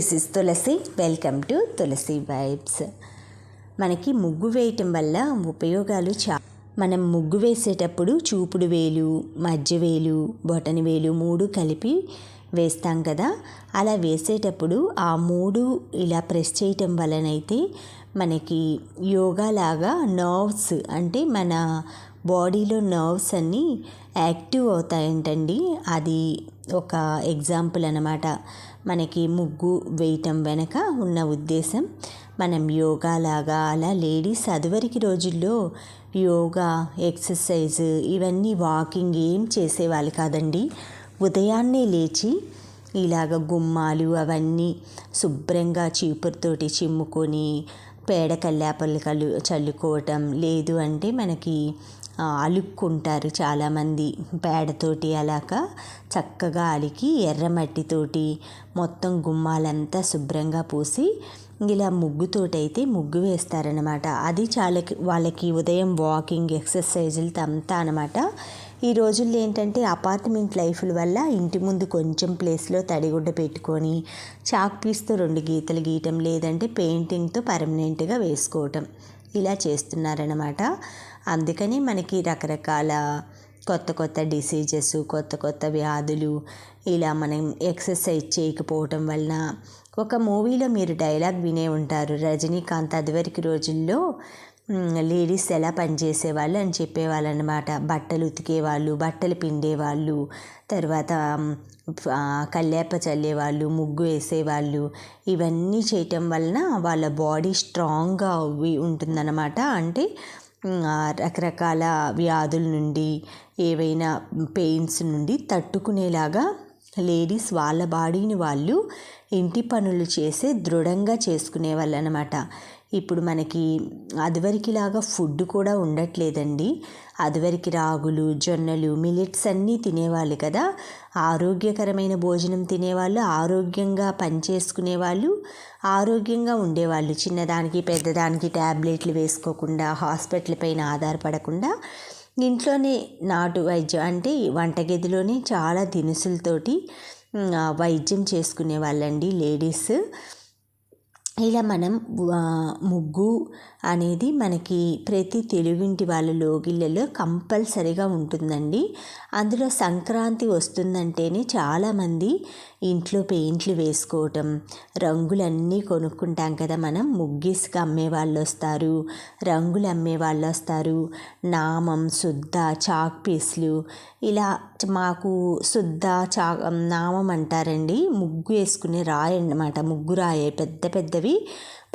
This is Tulasi. Welcome to Tulasi vibes. మనకి ముగ్గు వేయటం వల్ల ఉపయోగాలు మనం ముగ్గు వేసేటప్పుడు చూపుడు వేలు, మధ్య వేలు, బొటన వేలు 3 కలిపి వేస్తాం కదా. అలా వేసేటప్పుడు ఆ 3 ఇలా ప్రెస్ చేయటం వలనైతే మనకి యోగా లాగా నర్వ్స్, అంటే మన బాడీలో నర్వ్స్ అన్నీ యాక్టివ్ అవుతాయంటండి. అది ఒక ఎగ్జాంపుల్ అన్నమాట. మనకి ముగ్గు వేయటం వెనక ఉన్న ఉద్దేశం, మనం యోగా లాగా అలా లేడీస్ అదివరకు రోజుల్లో యోగా, ఎక్సర్సైజ్, ఇవన్నీ వాకింగ్ ఏం చేసేవాళ్ళు కాదండి. ఉదయాన్నే లేచి ఇలాగ గుమ్మాలు అవన్నీ శుభ్రంగా చీపురుతోటి చిమ్ముకొని పేడ కల్లాపలు చల్లుకోవటం, లేదు అంటే మనకి అలుక్కుంటారు చాలామంది పేడతోటి. అలాగా చక్కగా అలికి ఎర్రమట్టితోటి మొత్తం గుమ్మాలంతా శుభ్రంగా పూసి ఇలా ముగ్గుతోటైతే ముగ్గు వేస్తారనమాట. అది చాలా వాళ్ళకి ఉదయం వాకింగ్, ఎక్సర్సైజులు అంతా అనమాట. ఈ రోజుల్లో ఏంటంటే అపార్ట్మెంట్ లైఫ్ల వల్ల ఇంటి ముందు కొంచెం ప్లేస్లో తడిగుడ్డ పెట్టుకొని చాక్ పీస్తో 2 గీతలు గీయటం, లేదంటే పెయింటింగ్తో పర్మనెంట్గా వేసుకోవటం, ఇలా చేస్తున్నారనమాట. అందుకని మనకి రకరకాల కొత్త డిసీజెస్, కొత్త వ్యాధులు, ఇలా మనం ఎక్సర్సైజ్ చేయకపోవటం వలన. ఒక మూవీలో మీరు డైలాగ్ వినే ఉంటారు, రజనీకాంత్ అదివరకు రోజుల్లో లేడీస్ ఎలా పనిచేసేవాళ్ళు అని చెప్పేవాళ్ళు అనమాట. బట్టలు ఉతికేవాళ్ళు, బట్టలు పిండేవాళ్ళు, తర్వాత కల్లేప చల్లేవాళ్ళు, ముగ్గు వేసేవాళ్ళు. ఇవన్నీ చేయటం వలన వాళ్ళ బాడీ స్ట్రాంగ్గా ఉంటుందన్నమాట. అంటే రకరకాల వ్యాధుల నుండి, ఏవైనా పెయిన్స్ నుండి తట్టుకునేలాగా లేడీస్ వాళ్ళ బాడీని వాళ్ళు ఇంటి పనులు చేసే దృఢంగా చేసుకునేవాళ్ళు అనమాట. ఇప్పుడు మనకి అదివరకులాగా ఫుడ్ కూడా ఉండట్లేదండి. అదివరకు రాగులు, జొన్నలు, మిల్లెట్స్ అన్నీ తినేవాళ్ళు కదా. ఆరోగ్యకరమైన భోజనం తినేవాళ్ళు, ఆరోగ్యంగా పనిచేసుకునేవాళ్ళు, ఆరోగ్యంగా ఉండేవాళ్ళు. చిన్నదానికి పెద్దదానికి ట్యాబ్లెట్లు వేసుకోకుండా, హాస్పిటల్ పైన ఆధారపడకుండా ఇంట్లోనే నాటు వైద్యం, అంటే వంటగదిలోనే చాలా దినుసులతోటి వైద్యం చేసుకునే వాళ్ళండి లేడీస్. ఇలా మనం ముగ్గు అనేది మనకి ప్రతి తెలుగింటి వాళ్ళ లోగిళ్ళలో కంపల్సరీగా ఉంటుందండి. అందులో సంక్రాంతి వస్తుందంటేనే చాలామంది ఇంట్లో పెయింట్లు వేసుకోవటం, రంగులన్నీ కొనుక్కుంటాం కదా మనం. ముగ్గిసుక అమ్మేవాళ్ళు వస్తారు, రంగులు అమ్మేవాళ్ళు వస్తారు, నామం, శుద్ధ, చాక్ పీస్లు, ఇలా మాకు శుద్ధ నామం అంటారండి. ముగ్గు వేసుకునే రాయి అన్నమాట. ముగ్గు రాయి పెద్దవి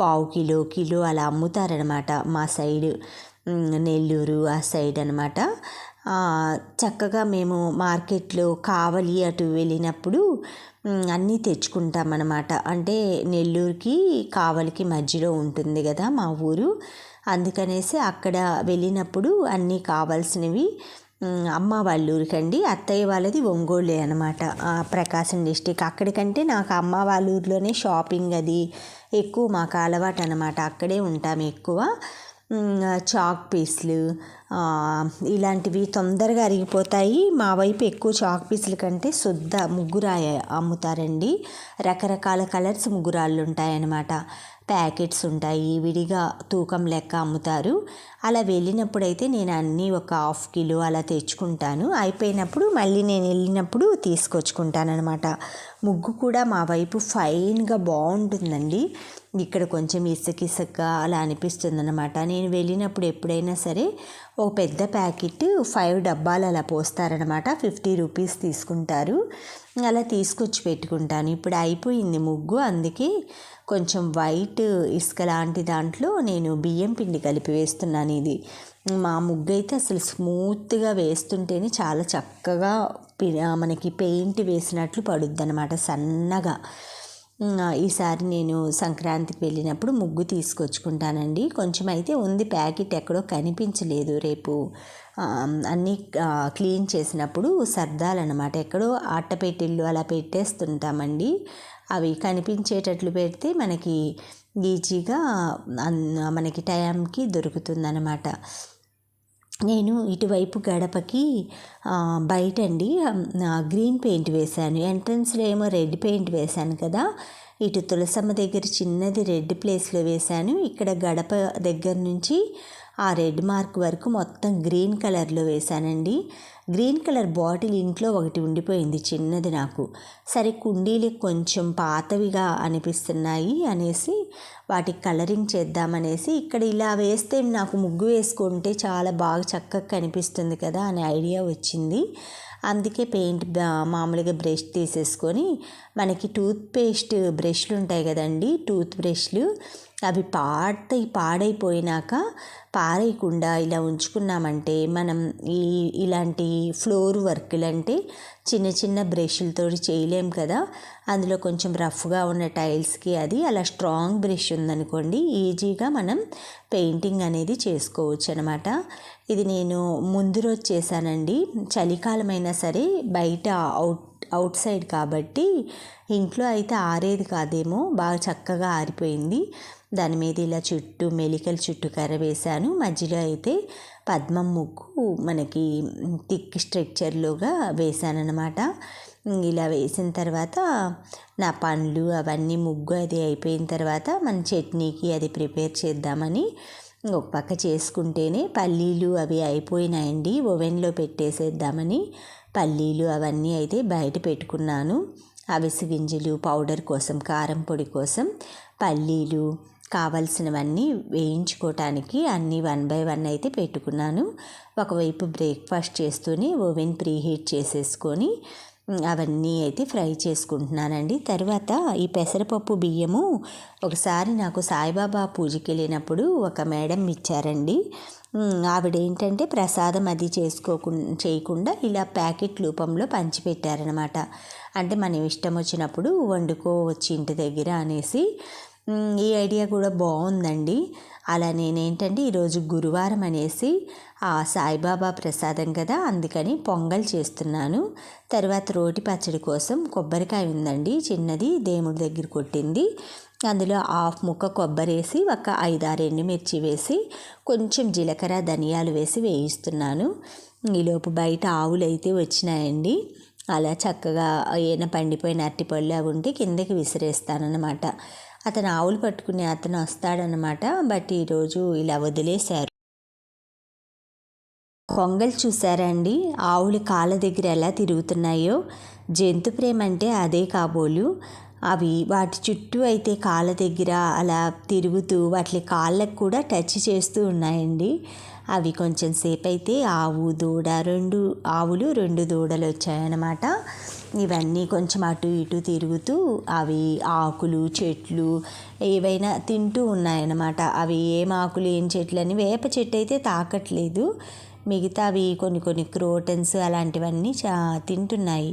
½ కిలో అలా అమ్ముతారనమాట. మా సైడ్ నెల్లూరు ఆ సైడ్ అనమాట. చక్కగా మేము మార్కెట్లో కావలి అటు వెళ్ళినప్పుడు అన్నీ తెచ్చుకుంటామన్నమాట. అంటే నెల్లూరుకి కావలికి మధ్యలో ఉంటుంది కదా మా ఊరు. అందుకనేసి అక్కడ వెళ్ళినప్పుడు అన్నీ కావాల్సినవి అమ్మ వాళ్ళ ఊరికండి. అత్తయ్య వాళ్ళది ఒంగోలే అనమాట, ప్రకాశం డిస్టిక్. అక్కడికంటే నాకు అమ్మ వాళ్ళ ఊరిలోనే షాపింగ్ అది ఎక్కువ మాకు అలవాటు అనమాట. అక్కడే ఉంటాము ఎక్కువ. చాక్ పీస్లు ఇలాంటివి తొందరగా అరిగిపోతాయి. మా వైపు ఎక్కువ చాక్ పీసుల కంటే శుద్ధ ముగ్గురాయ అమ్ముతారండి. రకరకాల కలర్స్ ముగ్గురాళ్ళు ఉంటాయన్నమాట. ప్యాకెట్స్ ఉంటాయి, విడిగా తూకం లెక్క అమ్ముతారు. అలా వెళ్ళినప్పుడైతే నేను అన్నీ ఒక ½ కిలో అలా తెచ్చుకుంటాను. అయిపోయినప్పుడు మళ్ళీ నేను వెళ్ళినప్పుడు తీసుకొచ్చుకుంటానమాట. ముగ్గు కూడా మా వైపు ఫైన్గా బాగుంటుందండి. ఇక్కడ కొంచెం ఇసుకగా అలా అనిపిస్తుంది అనమాట. నేను వెళ్ళినప్పుడు ఎప్పుడైనా సరే ఒక పెద్ద ప్యాకెట్ 5 డబ్బాలు అలా పోస్తారనమాట. 50 రూపీస్ తీసుకుంటారు. అలా తీసుకొచ్చి పెట్టుకుంటాను. ఇప్పుడు అయిపోయింది ముగ్గు, అందుకే కొంచెం వైట్ ఇసుక లాంటి దాంట్లో నేను బియ్యం పిండి కలిపి వేస్తున్నాను. ఇది మా ముగ్గు అయితే అసలు స్మూత్గా వేస్తుంటేనే చాలా చక్కగా మనకి పెయింట్ వేసినట్లు పడుద్ది అనమాట, సన్నగా. ఈసారి నేను సంక్రాంతికి వెళ్ళినప్పుడు ముగ్గు తీసుకొచ్చుకుంటానండి. కొంచెం అయితే ఉంది, ప్యాకెట్ ఎక్కడో కనిపించలేదు. రేపు అన్నీ క్లీన్ చేసినప్పుడు సర్దాలన్నమాట. ఎక్కడో అట్టపెట్టెళ్ళు అలా పెట్టేస్తుంటామండి. అవి కనిపించేటట్లు పెడితే మనకి ఈజీగా మనకి టైంకి దొరుకుతుందన్నమాట. నేను ఇటువైపు గడపకి బయటండి గ్రీన్ పెయింట్ వేశాను. ఎంట్రన్స్లో ఏమో రెడ్ పెయింట్ వేశాను కదా. ఇటు తులసమ్మ దగ్గర చిన్నది రెడ్ ప్లేస్లో వేశాను. ఇక్కడ గడప దగ్గర నుంచి ఆ రెడ్ మార్క్ వరకు మొత్తం గ్రీన్ కలర్లో వేశానండి. గ్రీన్ కలర్ బాటిల్ ఇంట్లో ఒకటి ఉండిపోయింది చిన్నది నాకు. సరే కుండీలు కొంచెం పాతవిగా అనిపిస్తున్నాయి అనేసి వాటికి కలరింగ్ చేద్దామనేసి ఇక్కడ ఇలా వేస్తే నాకు ముగ్గు వేసుకుంటే చాలా బాగా చక్కగా కనిపిస్తుంది కదా అనే ఐడియా వచ్చింది. అందుకే పెయింట్ మామూలుగా బ్రష్ తీసేసుకొని మనకి టూత్పేస్ట్ బ్రష్లు ఉంటాయి కదండి, టూత్ బ్రష్లు అవి పాడైపోయినాక పారేయకుండా ఇలా ఉంచుకున్నామంటే మనం ఇలాంటి ఫ్లోర్ వర్క్లు అంటే చిన్న చిన్న బ్రష్లతో చేయలేం కదా. అందులో కొంచెం రఫ్గా ఉన్న టైల్స్కి అది అలా స్ట్రాంగ్ బ్రష్ ఉందనుకోండి ఈజీగా మనం పెయింటింగ్ అనేది చేసుకోవచ్చు అనమాట. ఇది నేను ముందు రోజు చేశానండి. చలికాలం అయినా సరే బయట అవుట్ సైడ్ కాబట్టి ఇంట్లో అయితే ఆరేది కాదేమో, బాగా చక్కగా ఆరిపోయింది. దాని మీద ఇలా చుట్టూ మెలికల చుట్టూ కర్ర వేశాను. మధ్యలో అయితే పద్మం ముగ్గు మనకి థిక్ స్ట్రక్చర్లోగా వేశానన్నమాట. ఇలా వేసిన తర్వాత నా పండ్లు అవన్నీ ముగ్గు అది అయిపోయిన తర్వాత మన చట్నీకి అది ప్రిపేర్ చేద్దామని ఒక పక్క చేసుకుంటేనే పల్లీలు అవి అయిపోయినాయండి. ఓవెన్లో పెట్టేసేద్దామని పల్లీలు అవన్నీ అయితే బయట పెట్టుకున్నాను. అవిసె గింజలు పౌడర్ కోసం, కారం పొడి కోసం పల్లీలు కావలసినవన్నీ వేయించుకోవటానికి అన్నీ 1 by 1 అయితే పెట్టుకున్నాను. ఒకవైపు బ్రేక్ఫాస్ట్ చేస్తూనే ఓవెన్ ప్రీహీట్ చేసేసుకొని అవన్నీ అయితే ఫ్రై చేసుకుంటున్నానండి. తర్వాత ఈ పెసరపప్పు బియ్యము ఒకసారి నాకు సాయిబాబా పూజకి వెళ్ళినప్పుడు ఒక మేడం ఇచ్చారండి. ఆవిడ ఏంటంటే ప్రసాదం అది చేయకుండా ఇలా ప్యాకెట్ రూపంలో పంచిపెట్టారనమాట. అంటే మనం ఇష్టం వచ్చినప్పుడు వండుకోవచ్చు ఇంటి దగ్గర అనేసి. ఈ ఐడియా కూడా బాగుందండి. అలా నేనేంటంటే ఈరోజు గురువారం అనేసి ఆ సాయిబాబా ప్రసాదం కదా అందుకని పొంగల్ చేస్తున్నాను. తర్వాత రోటి పచ్చడి కోసం కొబ్బరికాయ ఉందండి చిన్నది, దేవుడి దగ్గర కొట్టింది. అందులో 1/2 ముక్క కొబ్బరి వేసి ఒక 5-6 ఎండుమిర్చి వేసి కొంచెం జీలకర్ర ధనియాలు వేసి వేయిస్తున్నాను. ఈలోపు బయట ఆవులు అయితే వచ్చినాయండి. అలా చక్కగా ఏమైనా పండిపోయిన అరటిపళ్ళు అవి ఉంటే కిందకి విసిరేస్తానన్నమాట. అతను ఆవులు పట్టుకునే అతను వస్తాడనమాట. బట్ ఈరోజు ఇలా వదిలేశారు. పొంగల్ చూసారా అండి, ఆవులు కాళ్ళ దగ్గర ఎలా తిరుగుతున్నాయో. జంతు ప్రేమ అంటే అదే కాబోలు. అవి వాటి చుట్టూ అయితే కాళ్ళ దగ్గర అలా తిరుగుతూ వాటి కాళ్ళకు కూడా టచ్ చేస్తూ ఉన్నాయండి. అవి కొంచెం సేపు అయితే ఆవు దూడ 2 ఆవులు 2 దూడలు వచ్చాయన్నమాట. ఇవన్నీ కొంచెం అటు ఇటు తిరుగుతూ అవి ఆకులు చెట్లు ఏవైనా తింటూ ఉన్నాయన్నమాట. అవి ఏం ఆకులు ఏం చెట్లు అని వేప చెట్టు అయితే తాకట్లేదు, మిగతావి కొన్ని క్రోటన్స్ అలాంటివన్నీ తింటున్నాయి.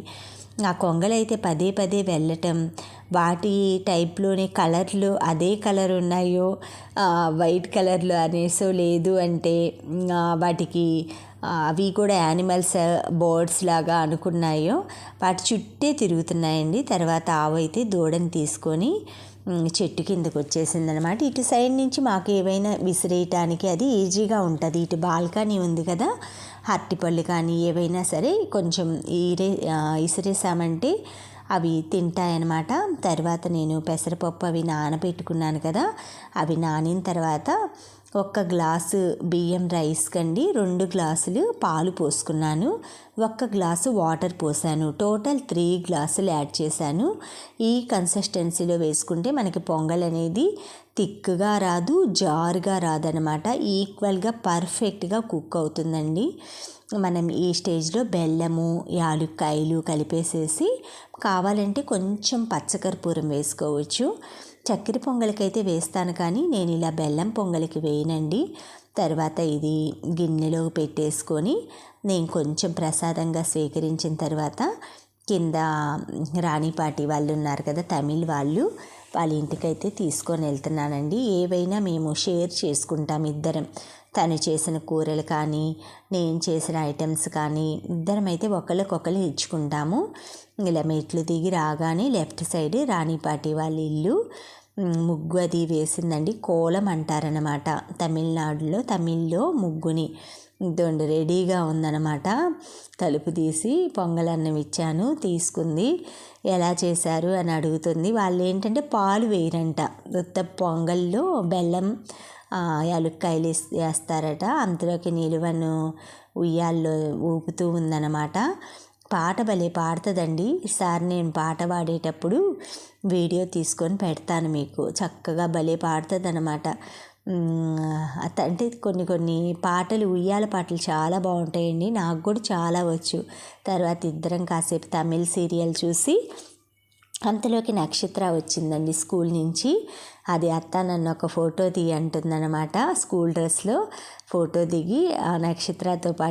ఆ కొంగలైతే పదే పదే వెళ్ళటం, వాటి టైప్లోనే కలర్లు అదే కలర్ ఉన్నాయో వైట్ కలర్లో అనేసో లేదు అంటే వాటికి అవి కూడా యానిమల్స్ బర్డ్స్ లాగా అనుకున్నాయో వాటి చుట్టే తిరుగుతున్నాయండి. తర్వాత ఆవు అయితే దూడని తీసుకొని చెట్టు కిందకు వచ్చేసిందనమాట. ఇటు సైడ్ నుంచి మాకు ఏవైనా విసిరేయటానికి అది ఈజీగా ఉంటుంది. ఇటు బాల్కనీ ఉంది కదా, అరటిపళ్ళు కానీ ఏవైనా సరే కొంచెం ఇసిరేసామంటే అవి తింటాయన్నమాట. తర్వాత నేను పెసరపప్పు అవి నానబెట్టుకున్నాను కదా, అవి నానిన తర్వాత 1 గ్లాసు బియ్యం రైస్ కండి 2 గ్లాసులు పాలు పోసుకున్నాను, 1 గ్లాసు వాటర్ పోసాను. టోటల్ 3 గ్లాసులు యాడ్ చేశాను. ఈ కన్సిస్టెన్సీలో వేసుకుంటే మనకి పొంగల్ అనేది థిక్గా రాదు, జారుగా రాదనమాట. ఈక్వల్గా పర్ఫెక్ట్గా కుక్ అవుతుందండి. మనం ఈ స్టేజ్లో బెల్లము యాలుక్కాయలు కలిపేసేసి కావాలంటే కొంచెం పచ్చకర్పూరం వేసుకోవచ్చు. చక్కెర పొంగలికైతే వేస్తాను కానీ నేను ఇలా బెల్లం పొంగలికి వేయనండి. తర్వాత ఇది గిన్నెలో పెట్టేసుకొని నేను కొంచెం ప్రసాదంగా స్వీకరించిన తర్వాత కింద రాణిపాటి వాళ్ళు ఉన్నారు కదా, తమిళ్ వాళ్ళు, వాళ్ళ ఇంటికైతే తీసుకొని వెళ్తున్నానండి. ఏవైనా మేము షేర్ చేసుకుంటాం ఇద్దరం. తను చేసిన కూరలు కానీ నేను చేసిన ఐటమ్స్ కానీ ఇద్దరం అయితే ఒకళ్ళకొకళ్ళు ఇచ్చుకుంటాము. ఇలా మెట్లు దిగి రాగానే లెఫ్ట్ సైడ్ రాణిపాటి వాళ్ళ ఇల్లు. ముగ్గు అది వేసిందండి. కోలం అంటారనమాట తమిళ్లో ముగ్గుని. ఇదండి రెడీగా ఉందన్నమాట. తలుపు తీసి పొంగలన్నం ఇచ్చాను, తీసుకుంది. ఎలా చేశారు అని అడుగుతుంది. వాళ్ళు ఏంటంటే పాలు వేయరంట, ఉత్త పొంగల్లో బెల్లం యాలుక్కాయలు వేస్తారట. అంతలోకి నిలువను ఉయ్యాల్లో ఊపుతూ ఉందన్నమాట. పాట భలే పాడుతుందండి. ఈసారి నేను పాట పాడేటప్పుడు వీడియో తీసుకొని పెడతాను మీకు. చక్కగా భలే పాడుతుంది అనమాట. అంటే కొన్ని పాటలు, ఉయ్యాల పాటలు చాలా బాగుంటాయండి. నాకు కూడా చాలా వచ్చు. తర్వాత ఇద్దరం కాసేపు తమిళ్ సీరియల్ చూసి అంతలోకి నక్షత్ర వచ్చిందండి స్కూల్ నుంచి. అది అత్త నన్ను ఒక ఫోటో అంటుందన్నమాట. స్కూల్ డ్రెస్లో ఫోటో దిగి ఆ నక్షత్రతో పాటు